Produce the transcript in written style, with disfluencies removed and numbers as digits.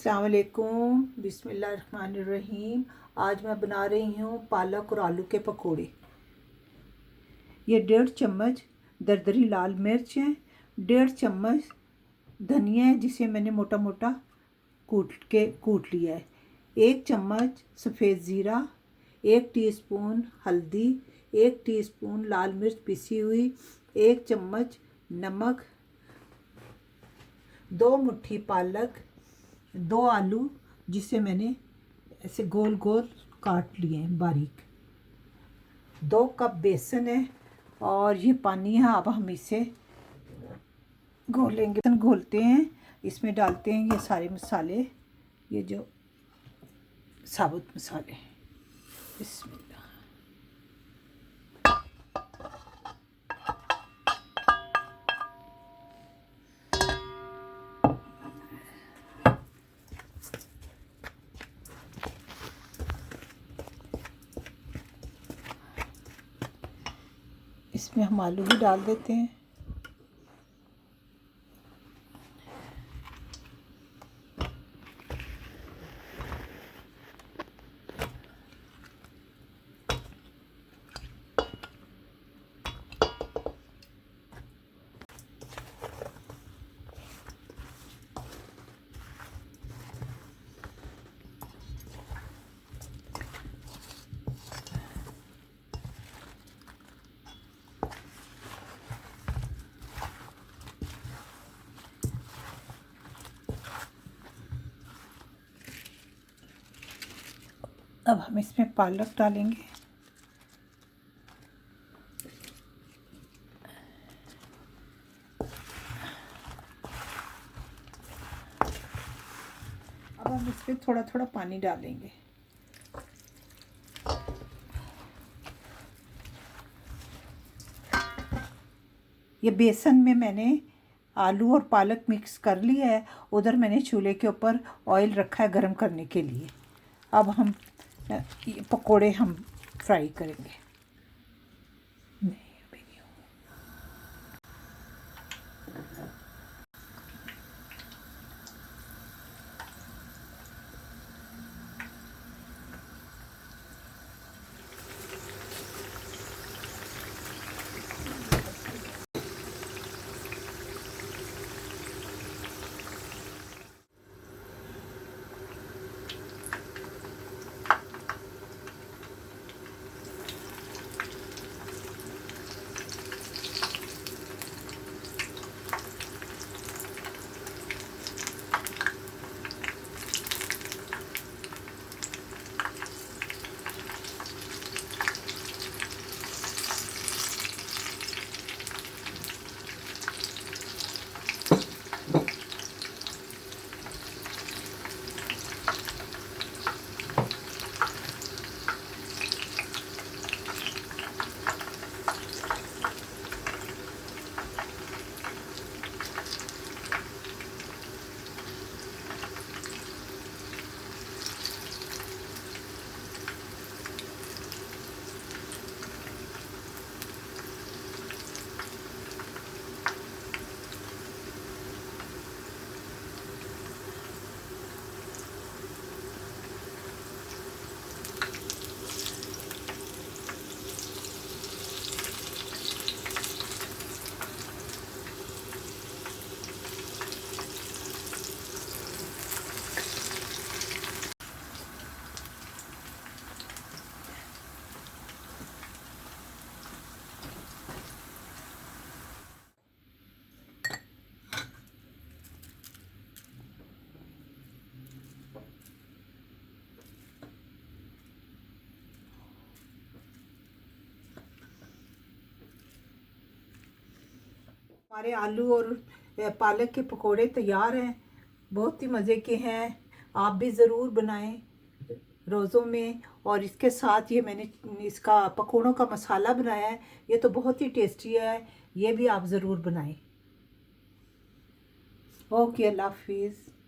अस्सलाम वालेकुम, बिस्मिल्लाहिर्रहमानिर्रहीम। आज मैं बना रही हूँ पालक और आलू के पकोड़े। ये 1.5 चम्मच दरदरी लाल मिर्च है, 1.5 चम्मच धनिया है जिसे मैंने मोटा मोटा कूट लिया है, 1 चम्मच सफ़ेद ज़ीरा, 1 टीस्पून हल्दी, 1 टीस्पून लाल मिर्च पिसी हुई, 1 चम्मच नमक, 2 मुट्ठी पालक, 2 आलू जिसे मैंने ऐसे गोल गोल काट लिए हैं बारीक, 2 कप बेसन है और ये पानी है। अब हम इसे घोलेंगे। घोलते हैं, इसमें डालते हैं ये सारे मसाले, ये जो साबुत मसाले। बिस्मिल्लाह। इसमें हम आलू भी डाल देते हैं। अब हम इसमें पालक डालेंगे। अब हम इसमें थोड़ा थोड़ा पानी डालेंगे। ये बेसन में मैंने आलू और पालक मिक्स कर लिया है। उधर मैंने चूल्हे के ऊपर ऑयल रखा है गरम करने के लिए। अब हम ये पकोड़े हम फ्राई करेंगे। हमारे आलू और पालक के पकोड़े तैयार हैं। बहुत ही मज़े के हैं। आप भी ज़रूर बनाएं रोज़ों में। और इसके साथ ये मैंने इसका पकोड़ों का मसाला बनाया है, ये तो बहुत ही टेस्टी है। ये भी आप ज़रूर बनाएं। ओके, अल्लाह हाफिज़।